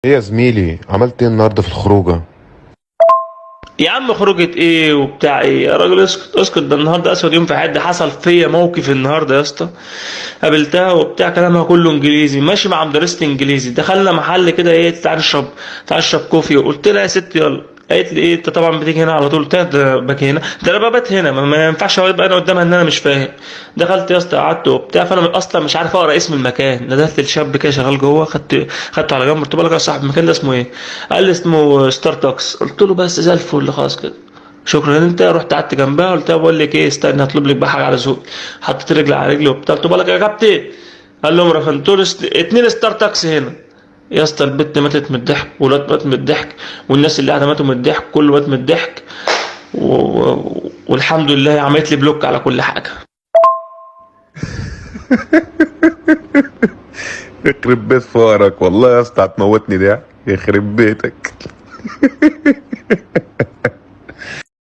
ايه يا زميلي، عملت ايه النهارده في الخروجه؟ يا عم خروجة ايه وبتاع ايه يا راجل؟ اسكت اسكت، ده النهارده اسود يوم في حياتي. حصل فيا موقف النهارده يا اسطى. قابلتها وبتاع، كلامها كله انجليزي، ماشي مع مدرسة انجليزي. دخلنا محل كده، ايه تعال نشرب، تعال نشرب كوفي. قلت لها يا ست يلا. قالت لي ايه انت طبعا بتيجي هنا على طول؟ قلت لها ده باجي هنا، ده انا ببات هنا، ما ينفعش ابقى انا قدامها ان انا مش فاهم. دخلت يا اسطى قعدت وبتاع، فانا اصلا مش عارف اقرا اسم المكان. ندهت للشاب كده شغال جوه، خدته على جنب، قلت له يا صاحب المكان ده اسمه ايه؟ قال لي اسمه ستار توكس. قلت له بس زي الفل، خلاص كده شكرا انت. رحت قعدت جنبها، قلت لها بقول لك ايه، استنى هطلب لك بقى حاجه على ذوقي. حطيت رجلي على رجلي وبتاع، قلت بالك يا كابتن. قال لهم رفنتوا لي اتنين ستار تاكسي هنا. يا اسطى البت ماتت من الضحك، والواد مات من الضحك، والناس اللي قاعده ماتوا من الضحك، كله مات من الضحك والحمد لله عملت لي بلوك على كل حاجه. يخرب بيت فقرك والله يا اسطى، هتموتني ده. يخرب بيتك.